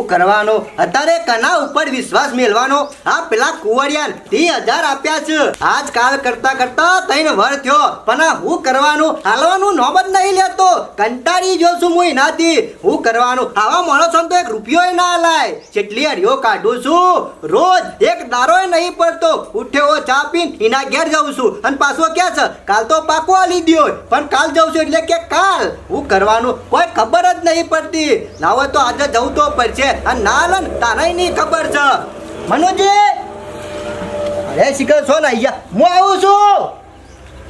હું કરવાનો અત્યારે કના ઉપર વિશ્વાસ મેળવાનો આ પેલા કુંવરિયાન 30,000 આપ્યા છે આજકાલ કરતા કરતા 3 વર્ષ થયો પણ હું કરવાનું હાલવાનું નોબત નહીં લેતો કંટાળી જો છું હું એનાથી હું કરવાનું આવા માણસો તો 1 રૂપિયો ના લાય કેટલી હરિયો કાઢું છું રોજ એક દારોય નહીં પડતો ઉઠ્યો ચા પીન એના ઘેર જાઉં છું અને પાછો ક્યાં છે કાલ તો પાકો આલી દ્યો પણ કાલ જાઉં છું એટલે કે કાલ હું કરવાનું કોઈ ખબર જ નહીં પડતી ના હોય તો આજે જવું તો પડશે અને ના લન તારે નહીં ખબર છે મનુજી અરે શિખર છો ને અહીંયા હું આવું છું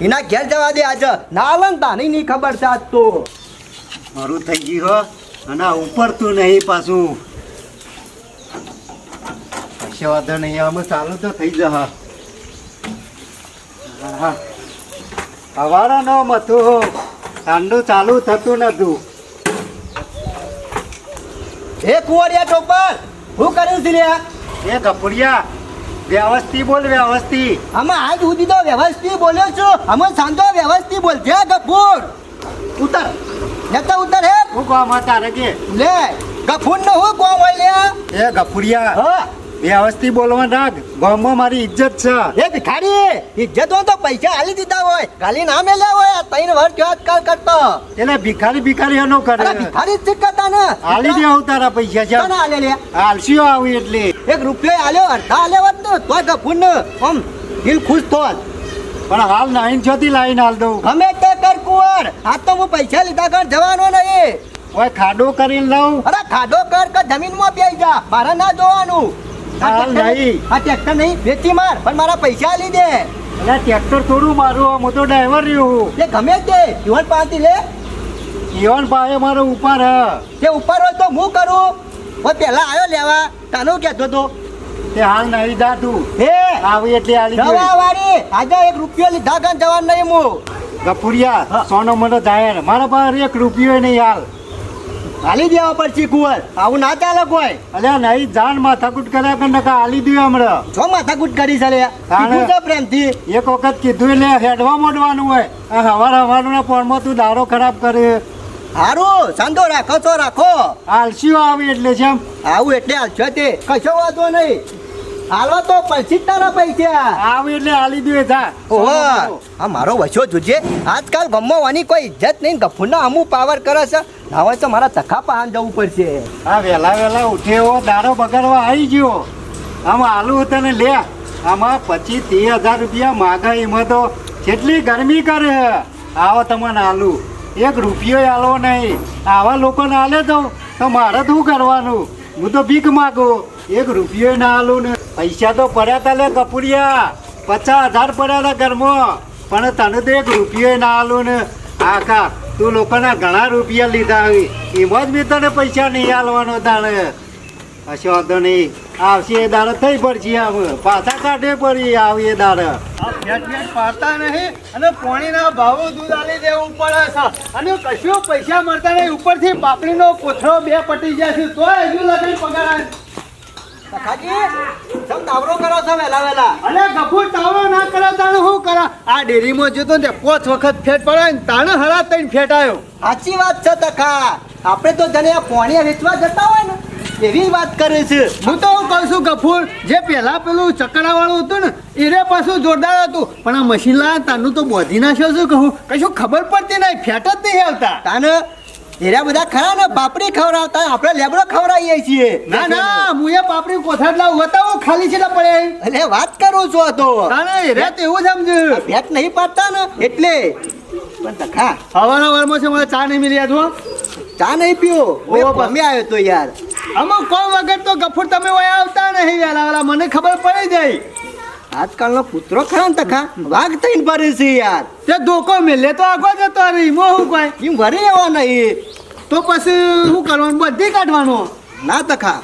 એના ઘેર જવા દે આજે ના લન તારે નહીં ખબર છે આજ તો મારું થઈ ગયું અને ઉપર તું નહીં પાછું કશો વાંધો નહીં આમ ચાલુ તો થઈ જશે હવારો નો મતું ઠંડુ ચાલુ થતું નતું એ કુંવરિયા ચોપર હું કર્યું છે લ્યા એ કપડિયા વ્યવસ્થિત બોલ વ્યવસ્થિત આમાં આજ સુધી તો વ્યવસ્થિત બોલ્યો છું અમે સાંજો વ્યવસ્થિત બોલજે ગફૂર ઉતર નતા ઉતર હે હું કોમ તારે કે લે ગફૂર નો હું કોમ હોય લે એ કપડિયા હા વ્યવસ્થિત બોલવા રાખ ગામમાં મારી ઇજ્જત છે એ ભિખારી ઇજ્જત હોય તો પૈસા આલી દીધા હોય ગાલી ના મેલ્યા હોય 3 વર્ષ થયો આજકાલ કરતો એટલે ભિખારી ભિખારી એનો કરે અરે ભિખારી જ કરતા ને હાલી દે હું તારા પૈસા છે તને આલે લે હાલશીઓ આવી એટલે 1 રૂપિયો આલ્યો અડધા આલ્યો હોત ને તોય ગફૂર ને આમ દિલ ખુશ થોત પણ હાલ નાઈન છથી લાઈન હાલ દઉં ગમે તે કર કુંવર આ તો હું પૈસા લીધા કર જવાનો નહીં ઓય ખાડો કરીને લઉં અરે ખાડો કર કે જમીનમાં બેસી જા મારે ના જોવાનું હાલ નહીં આ ટ્રેક્ટર નહીં વેચી માર પણ મારા પૈસા આલી દે એટલે ટ્રેક્ટર થોડું મારું હું તો ડ્રાઈવર રહ્યું એ ગમે તે જીવન પાતી લે જીવન પાસે મારો ઉપર તે ઉપર હોય તો હું કરું હું પેલા આવ્યો લેવા તાનું કહેતો તો તે હાલ નહીં જાતું હે આવી એટલે હાલી જવા વાળી આજે 1 રૂપિયો લીધા કાન જવાનું નહીં હું ગફુરિયા સોનો મોટો જાહેર મારા પાસે 1 રૂપિયો નહીં હાલ હાલી દેવા પડશે કુંવર આવું ના ચાલે કોઈ અલ્યા નહીં જાન માથાકૂટ કર્યા કે નકા હાલી દઉં હમણાં છો માથાકૂટ કરી છે કીધું છે પ્રેમથી એક વખત કીધું એટલે હેડવા મોડવાનું હોય આ હવારના પોણમાં તું દારો ખરાબ કરે હારું સાંધો રાખો તો રાખો આલસીઓ આવી એટલે છે એમ આવું એટલે હાલશો તે કશો વાંધો નહીં હાલો તો પછી તારા પૈસા આવી એટલે હાલી દઉં જા ઓહો આ મારો વછો જોજે આજકાલ ગમવાની કોઈ ઇજ્જત નહીં ગફુરના અમુ પાવર કરે છે ના હોય તો મારા તખા પહાન જવું પડશે આ વહેલા ઉઠ્યો દારો બગાડવા આવી ગયો આમાં આલુ તને લે આમાં 25-30,000 રૂપિયા માગે એમાં તો કેટલી ગરમી કરે આવો તમને આલુ 1 રૂપિયો આલો નહીં આવા લોકોને આલે તો મારે શું કરવાનું હું તો ભીખ માગો 1 રૂપિયો ના આલું ને પૈસા તો પડ્યા તા લે કપૂરિયા 50,000 પડ્યા હતા ઘરમાં પણ તને તો 1 રૂપિયો ના આલું ને આખા તું લોકોના ઘણા રૂપિયા લીધા આવી એમાં જ મેં તને પૈસા નહીં આલવાનો તાણે કશો વાંધો નહીં આવશે એ દાડે થઈ પડશે આમ પાછા કાઢે પડી આવી એ દાડે ભેટ પાડતા નહીં અને પાણીના ભાવો દૂધ આલી દેવું પડે છે અને કશું પૈસા મળતા નહીં ઉપરથી પાપડીનો કોથળો 2 પટી જાય છે તો હજુ લગન પગાર તખાજી સમ તાવરો કરો છો વેલા અને ગફૂર તાવરો ના કરે તાણે શું કરે આ ડેરીમાં જતો ને 5 વખત ફેટ પડે ને તાણે હરા 3 ફેટ આવ્યો સાચી વાત છે તખા આપણે તો જને પાણી વેચવા જતા હોય ને એવી વાત કરે છે હું તો કહું છું ગફૂર જે પેલા પેલું ચકડાવાળું હતું ને એને પાછું જોરદાર હતું પણ આ મશીન લાયા તાનું તો બોધી નાખ્યો છું કહું કશું ખબર પડતી નહીં ફેટ જ નહીં આવતા તાને એરા બધા ખરા ને પાપડી ખવડાવતા આપણે લેબડો ખવડાવીએ છીએ ના હું એ પાપડી કોથળ લાવ બતાવો ખાલી છે પડે એટલે વાત કરું છું તો તાને રે તો એવું સમજ ભેટ નહીં પાડતા ને એટલે પણ તખા હવાના વારમાં છે મને ચા નહીં મિલી આજો ચા નહીં પીવો ઓ ભમે આવ્યો તો યાર અમુક કોમ વગર તો ગફૂર તમે વયા આવતા નહીં વેલા મને ખબર પડી જાય આજકાલનો પુત્રો ખરા ને તખા વાઘ થઈને ભરે છે યાર તે ધોકો મેલે તો આગો જતો રહી મો હું કોઈ એમ ભરે એવા નહીં તો પછી શું કરવાનું બધી કાઢવાનો ના તખા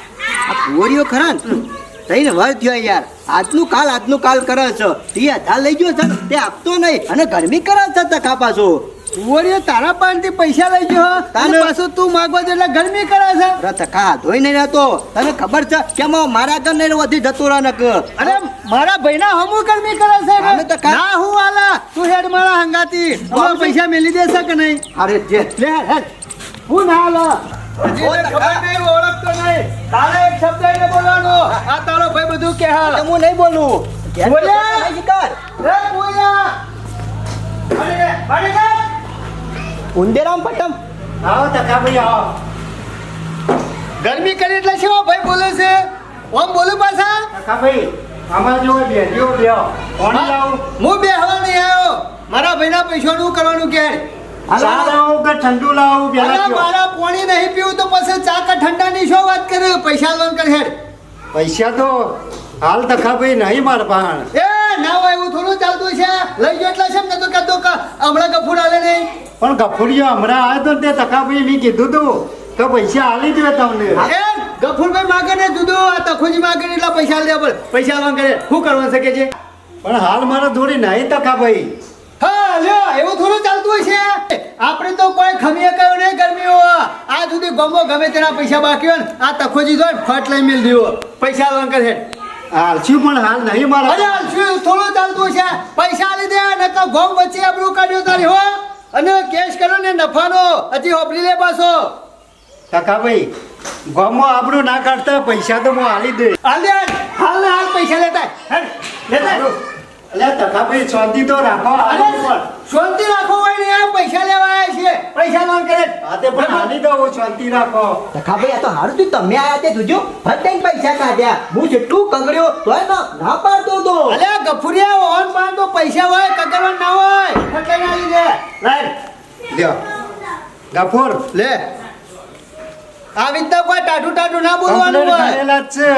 આ કુંવરીઓ ખરા ને થઈને વર થયો યાર આજનું કાલ કરે છે 30,000 લઈ ગયો છે તે આપતો નહીં અને ગરમી કરે છે તખા પાછો કુંવરીઓ તારા પાસેથી પૈસા લઈ ગયો અને પાછું તું માગવા એટલે ગરમી કરે છે તખા ધોઈ નહીં રહેતો તને ખબર છે કે મારા ઘર નહીં વધી જતો રહે નક અરે મારા ભાઈના હમુ ગરમી કરે છે ના હું આલા તું હેડ મારા હંગાતી પૈસા મેલી દેશે કે નહીં અરે જે લે હેડ હું ના આલા હજી એને ખબર નહીં, ઓળખતો નહીં. તારે એક શબ્દ એને બોલવાનો. આ તારો ભાઈ બધું કહે. હું નહીં બોલું બોલ્યા? નહીં શિકાર. એ બોલ્યા. ભાડી લે. ઉંદેરામ પટમ આવો તકાભાઈ આવો. ગરમી કરી એટલે શું ભાઈ બોલે છે? ઓમ બોલું પાછા? તકાભાઈ આમાં જો બેઠ્યો બેહો. પાણી લાવું. હું બેહવા નહીં આવ્યો. મારા ભાઈના પૈસાનું કરવાનું કે ચા લાવું કે ઠંડુ લાવું અરે પેલા કયો? મારા પાણી નહીં પીવું તો પછી ચા કે ઠંડાની શું વાત કરે? પૈસા લોન કર હેડ. પૈસા તો હાલ તકાભાઈ નહીં મારા પાસે. એ ના હોય એવું થોડું ચાલતું છે. લઈ ગયો એટલે છે ને તો કહેતો કે હમણાં ગફુર આલે નહીં. પણ ગફુરિયો હમણાં આવ્યો તો તે તકાભાઈ મેં કીધું તું કે પૈસા આલી દે તમને. એ ગફુરભાઈ માગે ને જુદું, આ તખુજી માગે ને એટલા પૈસા લેવા પડે. પૈસા લોન કરે શું કરવાનું શકે છે? પણ હાલ મારા જોડે નહીં તકાભાઈ. હા લ્યો એવું થોડું ચાલતું હોય છે. આપણે તો કોઈ ખમીએ કયો નહીં ગરમીઓ. આ સુધી ગમો ગમે તેના પૈસા બાકી હોય ને આ તખોજી જોઈ ફટ લઈ મિલ દીવો. પૈસા લોન કરે. હાલશું પણ હાલ નહીં મારા. અરે શું થોડું ચાલતું છે? પૈસા આલી દે ને તો ગોમ વચ્ચે આબરૂ કાઢ્યો તારી હો. અને કેસ કરો ને નફાનો હજી હોપરી લે પાછો. તકાભાઈ ગામમાં આપણું ના કાઢતા પૈસા તો હું આલી દે. હાલ દે હાલ ને હાલ પૈસા લેતા હેડ, લેતા એટલે તકાભાઈ શાંતિ તો રાખો. અરે શાંતિ રાખો હોય ને આ પૈસા લેવા આવ્યા છે. પૈસા લોન કરે. હા તે પણ આલી દો શાંતિ રાખો. ભાઈ આ તો હારું થયું તમે આયા તે જોજો ફટાઈને પૈસા કાઢ્યા. હું જેટલું કંગડ્યો તોય ના પાડતો હતો. અલે ગફુરિયા ઓન પાન તો પૈસા હોય કગરવા ના હોય. ફટાઈને આલી દે. લાય લ્યો ગફુર લે. આવી રીતના કોઈ ટાટું ટાટું ના બોલવાનું કમ્પ્લેટ હોય. કરેલા જ છે.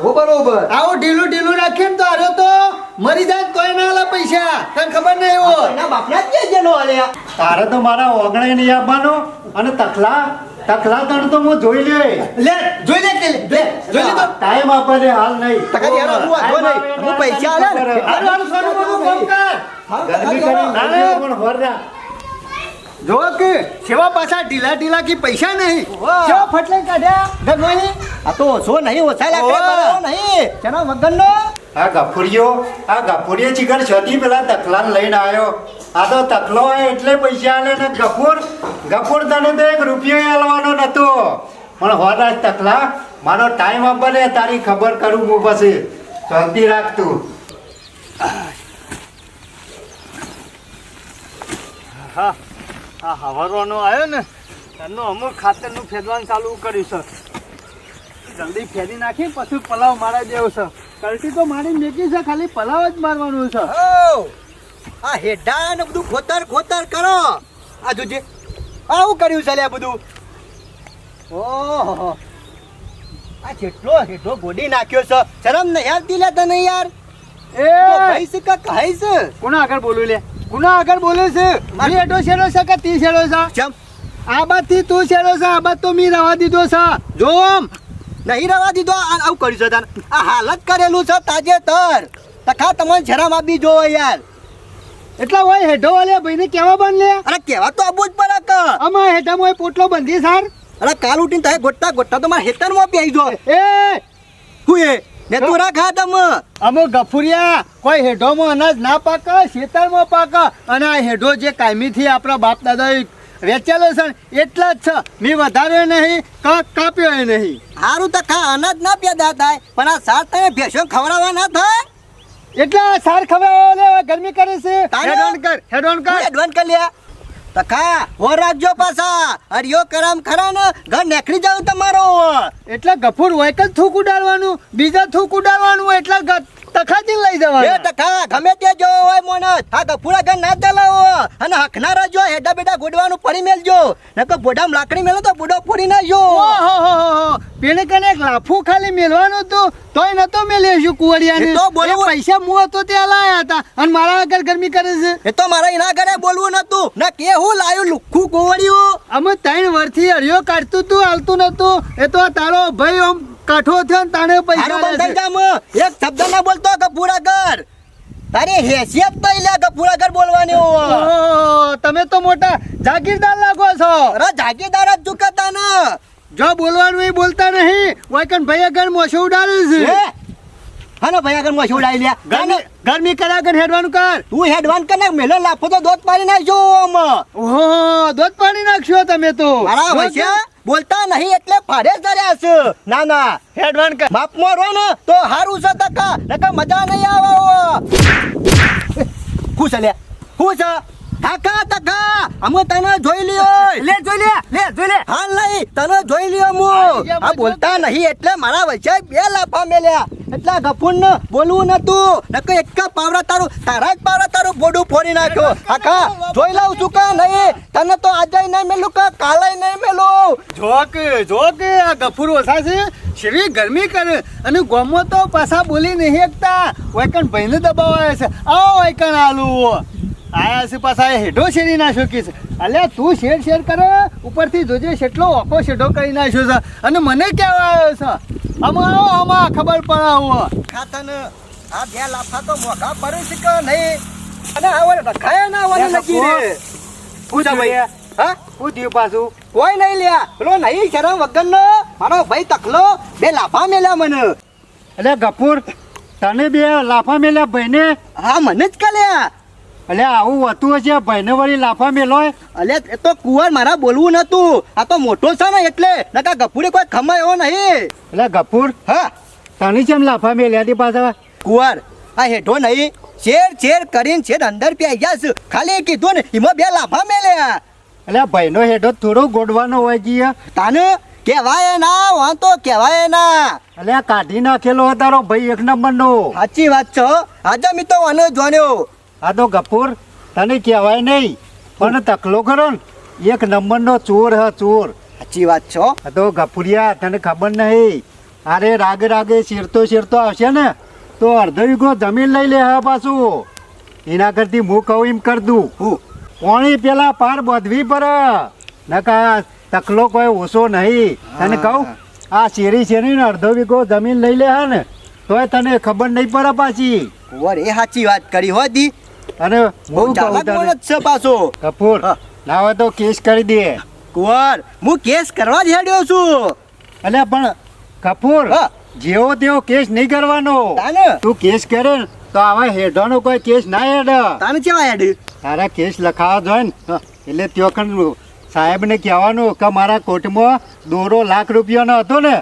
ઓ બરોબર આવું ઢીલું ઢીલું રાખીએ ને તો આર્યો તો મરી જાય તોય ના આલા પૈસા. તને ખબર નહીં એવો. એના બાપના જ જેનો આલ્યા. તારે તો મારા ઓગણે નહીં આપવાનો અને તકલા તણ તો હું જોઈ લે. લે જોઈ લે કે લે જોઈ લે તો ટાઈમ આપે છે હાલ નહીં. તકાજી હેરો હું વાંધો નહીં. હું પૈસા આલ્યા ને. હારું હારું સોનું બધું કામ કર. ગરમી કરી ગરમી પણ હોર રા. જો કે સેવા પાછા ઢીલા ઢીલા કી પૈસા નહીં. વાહ. સેવા ફટલે કાઢ્યા ગરમાઈ. આ તો ઓછો નહીં ઓછા લાગે ઓવા. બરાબર નહીં તેના વગરનો. આ ગફુરિયો ચીકર છતી પેલા તકલાને લઈને આવ્યો. આ તો તકલો હોય એટલે પૈસા આલે ને ગફુર તને તો 1 રૂપિયો આલવાનો નતો. પણ હોરાજ તકલા મારો ટાઈમ આપે ને તારી ખબર કરું હું પછી. શાંતિ રાખ તું. હા આ હવારવાનો આવ્યો ને એનું અમુક ખાતરનું ફેરવાનું ચાલુ કર્યું છે. જલ્દી ફેરી નાખી પછી પલાવ મારા જેવો છે. કલટી તો મારી મેકી છે, ખાલી પલાવ જ મારવાનું છે. ઓ આ હેડા ને બધું ખોતર કરો. આ જોજે આવું કર્યું છે લે બધું. ઓહો આ જેટલો હેઠો ગોડી નાખ્યો છે. શરમ નહીં આવતી લે તને યાર. એ તો ભાઈ છે કે કાઈ છે? કોના આગળ બોલું લે? કોના આગળ બોલે છે? મી એટો શેરો છે કે તી શેરો છે? ચમ આ બાદથી તું શેરો છે, આ બાદ તો મી રવા દીધો છે. જો આમ નહીં રવા દીધો. આવું કર્યું છે તાર. આ હાલત કરેલું છે તાજેતર. તખા તમને શરમ આપી જો યાર. એટલા હોય હેઠો વાલે ભાઈને કેવા બન લે. અરે કેવા તો આબુ જ પડે કે. આમાં હેઠામાં હોય પોટલો બંધી સાર. અરે કાલ ઉઠીને તારે ગોટા તો મારા હેતરમાં આપી આવી જો. એ હું એ ને તું રાખા તમ. અમુક ગફુરિયા કોઈ હેઠોમાં અનાજ ના પાકે, ખેતરમાં પાકે. અને આ હેઠો જે કાયમીથી આપણા બાપ દાદાએ વેચેલો છે ને એટલા જ છે. મેં વધાર્યો નહીં કાપ્યો નહીં. હારું તો ખા અનાજ ના પેદા થાય પણ આ સાર તમે ભેંસો ખવડાવવા ના થાય. એટલે આ સાર ખવડાવવા લે ગરમી કરે છે. તારે? હેડ ઓન કર. એડવાન્સ કરી લે. તો ખા હો રાખજો પાછા. હરિયો કરમ ખરા ને ઘર નીકળી જાવ તમારો. એટલે ગફુર હોય કે થૂક ઉડાડવાનું, બીજા થૂક ઉડાડવાનું એટલે તખાતી લઈ એ જવાનું. ટકા ગમે તે જો હોય મોનસ આ ગફુરા ઘર ના ચલાવો. અને હકનારા જો હેડા બેડા ગોડવાનું પડી મેલજો. નકર બોડામ લાકડી મેલો તો બોડો ફોડી નાખજો. ઓહો પેને કને એક લાફું ખાલી મેલવાનું હતું તોય નતો મેલેશું કુવડિયાને. એ તો બોલવું- એ પૈસા મુઓ તો ત્યાં લાયા હતા અને મારા આગળ ગરમી કરે છે. એ તો મારા એના ઘરે બોલવું નતું ને કે હું લાયું લુખ્ખું ગોવડિયું. અમે 3 વર્ષથી હરિયો કાઢતું તું હાલતું નતું. એ તો તારો ભાઈ આમ કાઠો થયો ને તાણે પૈસા હારું લે બંધ થઈ છે. જામ. એક શબ્દ ના બોલતો ગફુરા ઘર. તારી હેસિયત તો લે ગફુરા ઘર બોલવાની હોય. ઓહો, તમે તો મોટા જાગીરદાર લાગો છો. અરે જાગીરદાર જ ચૂકતા ને. જો બોલવાનું એ બોલતા નહીં. વાયકન ભાઈ આગળ મોસો ઉડાડે છે. હાનો ભાઈ આગળ માં છોડાઈ લ્યા. ગરમી કર્યા આગળ હેડવાનું કર. તું હેડવાન કર નાખ મેલો લાફો તો દોત પાડી નાખજો આમ. ઓહો દોધ પાણી નાખશો તમે તો. મારા વૈશ્યા બોલતા નહીં એટલે ફાડે જ ધર્યા છે ના ના હેડવાન કર માપમાં રહો ને તો હારું છે ટકા નકર મજા નહીં આવે ખુશ છે લે ખુશ છે કાકા ટકા અમે તને જોઈ લ્યો લે જોઈ લે હાલ નહીં તને જોઈ લ્યો આવી હું ગયા, આ બોલતા નહીં એટલે મારા વચ્ચે બે લાફા મેલ્યા એટલા ગફુન ને બોલવું નતું નકર એક પાવરા તારા જ પાવરા તારું બોડું ફોડી નાખ્યો કાકા જોઈ લઉં છું કે નહીં તને તો આજે નહીં મેલું કે કાલે નહીં મેલું જોક આ ગફુર ઓછા છે શેવી ગરમી કરે અને ગોમો તો પાછા બોલી નહીં એકતા વૈકણ ભાઈને દબાવાય છે આવો વૈકણ આલુ આયા છે પાછા એ હેઠો શેરી નાખ્યો કે છે અલ્યા તું શેર કરે ઉપરથી જોજે કેટલો ઓખો શેઢો કરી નાખ્યો છે અને મને કહેવા આવ્યો છે આમાં ખબર પડાવો ખાતન આ બે લાફા તો મોઘા પડે છે કે નહીં અને આવડે રખાય ના આવડે લગી રે પૂછા ભાઈ હા શું થયું પાછું કોઈ નહીં લ્યા પેલો નહીં શરમ વગરનો મારો ભાઈ તકલો બે લાફા મેલ્યા મને એટલે ગફુર તને બે લાફા મેલ્યા ભાઈને હા મને જ કલ્યા એટલે આવું હતું હશે ભાઈને વળી લાફા મેલોય અલે એ તો કુંવર મારા બોલવું નતું આ તો મોટો છે ને એટલે નકા ગફુરે કોઈ ખમાય એવો નહીં એટલે ગફુર હા તને કેમ લાફા મેલ્યા હતી પાછા કુંવર આ હેઠો નહીં શેર કરીને શેર અંદર પી ગયા છે ખાલી કીધું ને એમાં બે લાફા મેલ્યા એટલે ભાઈનો હેઠો થોડો ગોડવાનો હોય ગયો તાને કહેવાય ના વાંધો કહેવાય ના એટલે કાઢી નાખેલો તારો ભાઈ એક નંબરનો સાચી વાત છે આજે મેં તો આને જોન્યો આ તો ગફુર તને કહેવાય નહીં પણ તકલો ખરો ને એક નંબરનો ચોર હ ચોર સાચી વાત છે આ તો ગફુરિયા તને ખબર નહીં અરે રાગે શેરતો આવશે ને તો અડધો વીઘો જમીન લઈ લે હા પાછું એના કરતી હું કહું એમ કર દઉં હું પોણી પેલા પાર બધવી પર નકા તકલો કોઈ ઓછો નહીં તને કહું આ શેરી ને અડધો વીઘો જમીન લઈ લે હા ને તોય તને ખબર નહીં પડે પાછી કુંવર એ સાચી વાત કરી હો દી અને બહુ હું કહું ચાલાક તને માણસ છે પાછો કપૂર હા. ના હોય તો કેસ કરી દે કુંવર હું કેસ કરવા જ હેડ્યો છું એટલે પણ કપૂર હા. જેવો તેવો કેસ નહીં કરવાનો તાને તું કેસ કરે ને તો આવા હેડવાનો કોઈ કેસ ના હેડ તાને કેવા હેડ તારા કેસ લખાવા જોઈએ ને એટલે ત્યો કણ સાહેબને કહેવાનું કે મારા કોર્ટમાં દોરો ₹1,00,000 હતો ને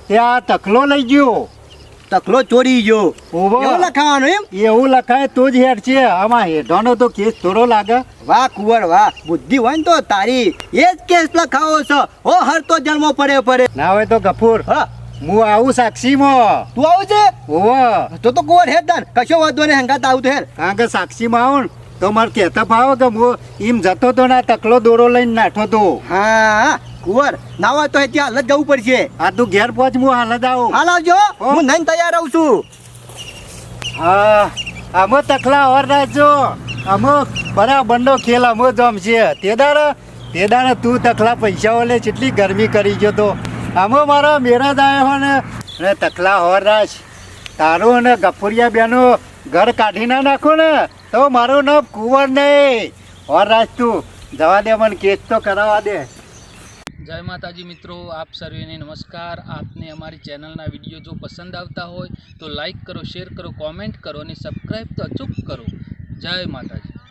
તે આ તકલો લઈ ગયો તકલો ચોરી ગયો ઓહો. એવું લખાવાનું એમ એવું લખાય તો જ હેડ છે આમાં હેડવાનો તો કેસ થોડો લાગે વાહ કુંવર વાહ બુદ્ધિ હોય ને તો તારી એ જ કેસ લખાવો છો હો હર તો જન્મો પડે ના હોય તો ગફૂર હા હું આવું સાક્ષીમાં તું આવું છે ઓહો તો કુંવર હેડ તાન કશો વાંધો નહીં હંગાત આવું તો હેર કારણ કે સાક્ષીમાં આવું ને તો મારે કહેતા ફાવો કે હું એમ જતો તો ના તકલો દોરો લઈને નાઠો તો હા કુંવર ના હોય તો ત્યાં હાલ જ જવું પડશે આ તું ઘેર પહોંચ હું હાલ જ આવું હાલ આવજો હો. હું નહીં તૈયાર રહું છું હા આમો તકલા ઓર રાખજો આમો બરાબરનો ખેલ આમો જમશે તે દાડે તું તકલા પૈસાઓ લે કેટલી ગરમી કરી ગયો તો આમો મારો મેરા જ આવ્યો ને અને તકલા હોર રાખ તારું અને ગફુરિયા બેનો ઘર કાઢી ના નાખો ને તો મારું નામ કુંવર નહીં હોર રાખ તું જવા દે મને કેસ તો કરાવવા દે જય માતાજી મિત્રો, આપ સર્વેને નમસ્કાર. આપને અમારી ચેનલના વિડીયો જો પસંદ આવતા હોય તો લાઈક કરો, શેર કરો, કોમેન્ટ કરો અને સબસ્ક્રાઈબ તો અચૂક કરો. જય માતાજી.